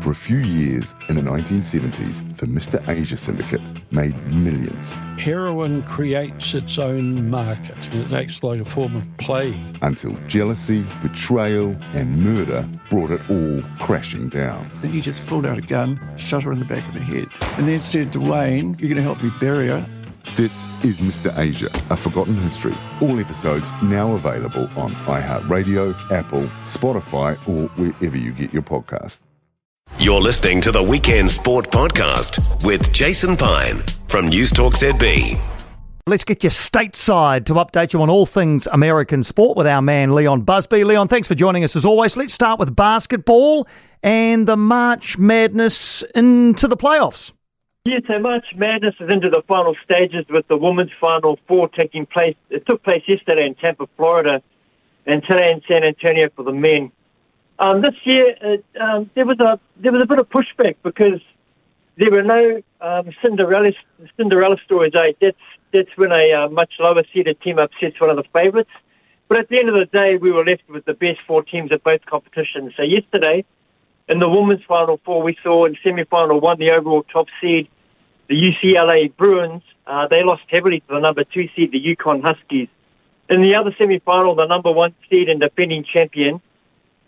For a few years in the 1970s, the Mr. Asia Syndicate made millions. Heroin creates its own market. It acts like a form of plague. Until jealousy, betrayal, and murder brought it all crashing down. Then he just pulled out a gun, shot her in the back of the head, and then said to Wayne, "You're going to help me bury her." This is Mr. Asia, A Forgotten History. All episodes now available on iHeartRadio, Apple, Spotify, or wherever you get your podcasts. You're listening to the Weekend Sport Podcast with Jason Pine from News Talk ZB. Let's get you stateside to update you on all things American sport with our man Leon Busby. Leon, thanks for joining us as always. Let's start with basketball and the March Madness into the playoffs. Yeah, so March Madness is into the final stages with the women's Final Four taking place. It took place yesterday in Tampa, Florida, and today in San Antonio for the men. This year, there was a bit of pushback because there were no Cinderella stories. That's when a much lower seeded team upsets one of the favourites. But at the end of the day, we were left with the best four teams of both competitions. So yesterday, in the women's Final Four, we saw in semi-final one, the overall top seed, the UCLA Bruins. They lost heavily to the number 2 seed, the Yukon Huskies. In the other semi-final, the number 1 seed and defending champion,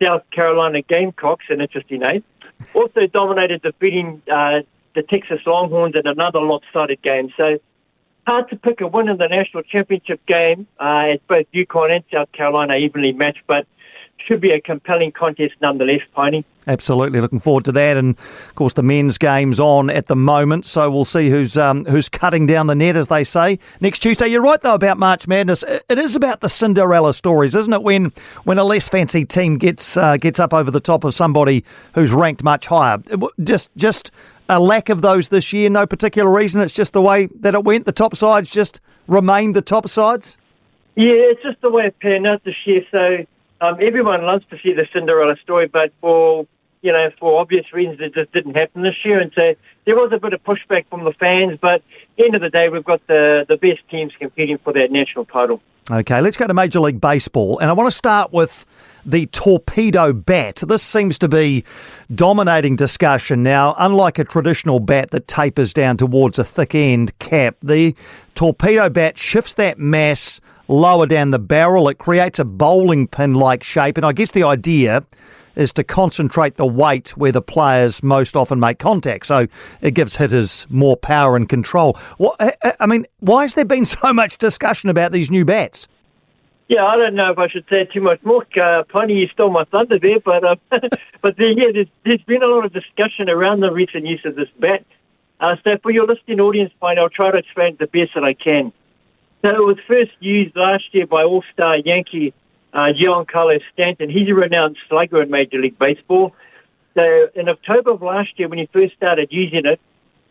South Carolina Gamecocks, an interesting name, also dominated, defeating the Texas Longhorns in another lopsided game. So hard to pick a win in the national championship game, as both Yukon and South Carolina evenly matched, but should be a compelling contest nonetheless, Piney. Absolutely, looking forward to that. And, of course, the men's game's on at the moment, so we'll see who's cutting down the net, as they say, next Tuesday. You're right, though, about March Madness. It is about the Cinderella stories, isn't it, when a less fancy team gets up over the top of somebody who's ranked much higher. Just a lack of those this year, no particular reason. It's just the way that it went. The top sides just remained the top sides? Yeah, it's just the way it panned out this year. So everyone loves to see the Cinderella story, but for obvious reasons, it just didn't happen this year. And so there was a bit of pushback from the fans, but at the end of the day, we've got the best teams competing for that national title. Okay, let's go to Major League Baseball. And I want to start with the torpedo bat. This seems to be dominating discussion now. Unlike a traditional bat that tapers down towards a thick end cap, the torpedo bat shifts that mass lower down the barrel. It creates a bowling pin-like shape. And I guess the idea is to concentrate the weight where the players most often make contact. So it gives hitters more power and control. I mean, why has there been so much discussion about these new bats? Yeah, I don't know if I should say too much more. Piney, you stole my thunder there, but there's been a lot of discussion around the recent use of this bat. So for your listening audience, Piney, I'll try to explain it the best that I can. So it was first used last year by All-Star Yankee Giancarlo Stanton. He's a renowned slugger in Major League Baseball. So in October of last year, when he first started using it,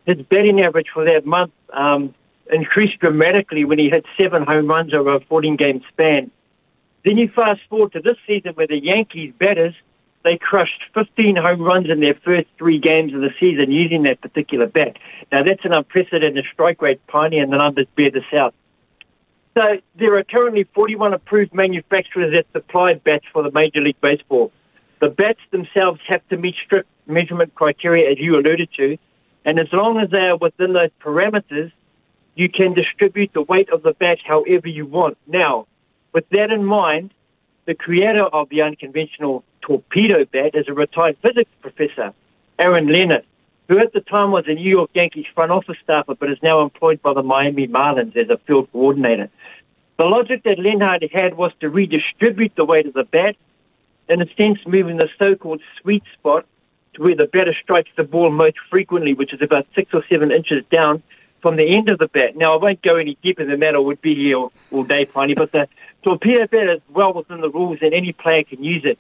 his batting average for that month increased dramatically when he hit 7 home runs over a 14-game span. Then you fast forward to this season where the Yankees batters, they crushed 15 home runs in their first 3 games of the season using that particular bat. Now, that's an unprecedented strike rate, Piney, and the numbers bear this out. So there are currently 41 approved manufacturers that supply bats for the Major League Baseball. The bats themselves have to meet strict measurement criteria, as you alluded to, and as long as they are within those parameters, you can distribute the weight of the bat however you want. Now, with that in mind, the creator of the unconventional torpedo bat is a retired physics professor, Aaron Leonard, who at the time was a New York Yankees front office staffer but is now employed by the Miami Marlins as a field coordinator. The logic that Leonard had was to redistribute the weight of the bat, in a sense moving the so-called sweet spot to where the batter strikes the ball most frequently, which is about 6 or 7 inches down from the end of the bat. Now, I won't go any deeper than that, I would be here all day, Piney, but the torpedo bat is well within the rules and any player can use it.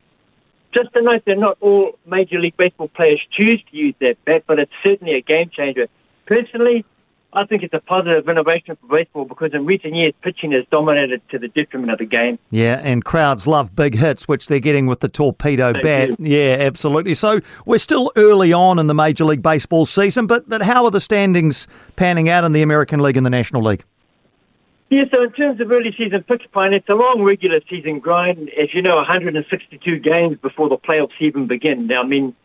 Just to note that not all Major League Baseball players choose to use that bat, but it's certainly a game changer. Personally, I think it's a positive innovation for baseball because in recent years, pitching has dominated to the detriment of the game. Yeah, and crowds love big hits, which they're getting with the torpedo bat. Yeah, absolutely. So we're still early on in the Major League Baseball season, but how are the standings panning out in the American League and the National League? Yeah, so in terms of early season pitch, Piney, it's a long regular season grind. As you know, 162 games before the playoffs even begin. Now, I mean,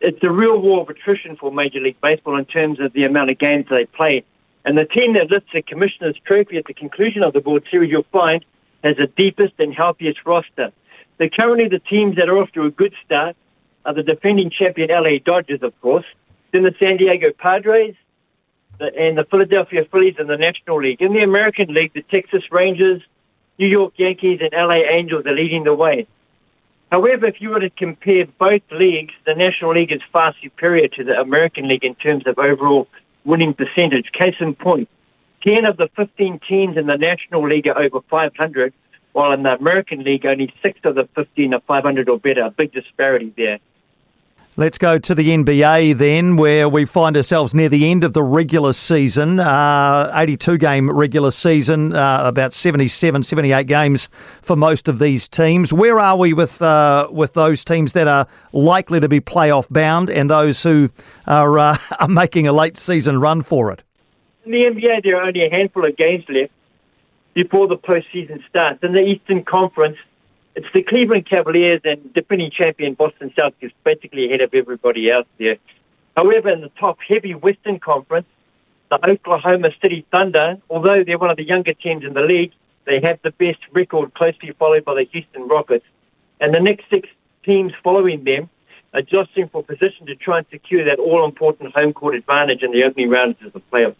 it's a real war of attrition for Major League Baseball in terms of the amount of games they play. And the team that lifts the Commissioner's Trophy at the conclusion of the World Series, you'll find, has the deepest and healthiest roster. So currently the teams that are off to a good start are the defending champion LA Dodgers, of course, then the San Diego Padres, and the Philadelphia Phillies in the National League. In the American League, the Texas Rangers, New York Yankees, and LA Angels are leading the way. However, if you were to compare both leagues, the National League is far superior to the American League in terms of overall winning percentage. Case in point, 10 of the 15 teams in the National League are over 500, while in the American League, only 6 of the 15 are 500 or better. A big disparity there. Let's go to the NBA then, where we find ourselves near the end of the regular season, 82-game regular season, about 77, 78 games for most of these teams. Where are we with those teams that are likely to be playoff bound and those who are making a late season run for it? In the NBA, there are only a handful of games left before the postseason starts. In the Eastern Conference, it's the Cleveland Cavaliers and defending champion Boston Celtics basically ahead of everybody else there. However, in the top-heavy Western Conference, the Oklahoma City Thunder, although they're one of the younger teams in the league, they have the best record, closely followed by the Houston Rockets. And the next 6 teams following them are jostling for position to try and secure that all-important home court advantage in the opening rounds of the playoffs.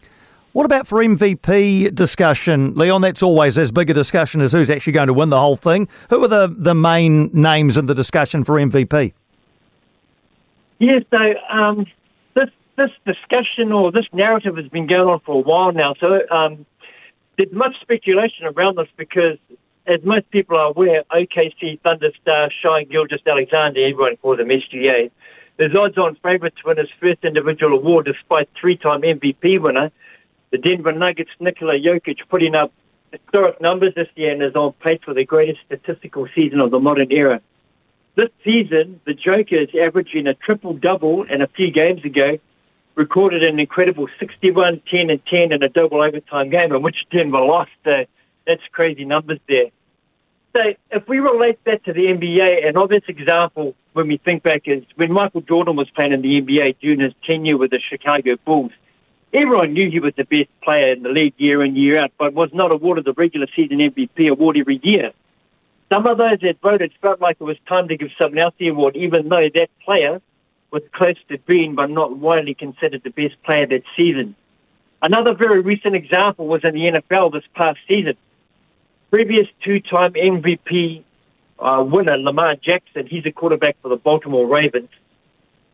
What about for MVP discussion, Leon? That's always as big a discussion as who's actually going to win the whole thing. Who are the main names in the discussion for MVP? Yes, so this discussion or this narrative has been going on for a while now. So there's much speculation around this because, as most people are aware, OKC Thunder star Shai Gilgeous-Alexander, everyone calls him SGA, is odds-on favourite to win his first individual award despite 3-time MVP winner. The Denver Nuggets' Nikola Jokic putting up historic numbers this year and is on pace for the greatest statistical season of the modern era. This season, the Joker is averaging a triple-double, and a few games ago recorded an incredible 61, 10, and 10 in a double overtime game in which Denver lost. That's crazy numbers there. So if we relate that to the NBA, an obvious example when we think back is when Michael Jordan was playing in the NBA during his tenure with the Chicago Bulls. Everyone knew he was the best player in the league year in, year out, but was not awarded the regular season MVP award every year. Some of those that voted felt like it was time to give someone else the award, even though that player was close to being, but not widely considered the best player that season. Another very recent example was in the NFL this past season. Previous 2-time MVP winner, Lamar Jackson, he's a quarterback for the Baltimore Ravens,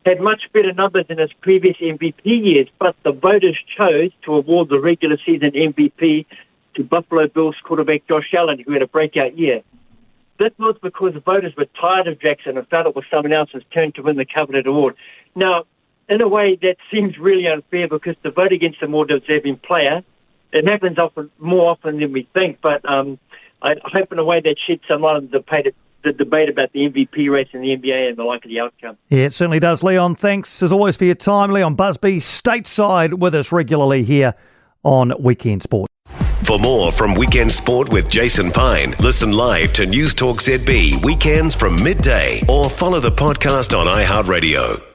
had much better numbers in his previous MVP years, but the voters chose to award the regular season MVP to Buffalo Bills quarterback Josh Allen, who had a breakout year. This was because the voters were tired of Jackson and felt it was someone else's turn to win the coveted award. Now, in a way, that seems really unfair because to vote against a more deserving player, it happens more often than we think, but I hope in a way that sheds some light on the debate about the MVP race in the NBA and the likely outcome. Yeah, it certainly does. Leon, thanks as always for your time. Leon Busby, stateside with us regularly here on Weekend Sport. For more from Weekend Sport with Jason Pine, listen live to News Talk ZB weekends from midday or follow the podcast on iHeartRadio.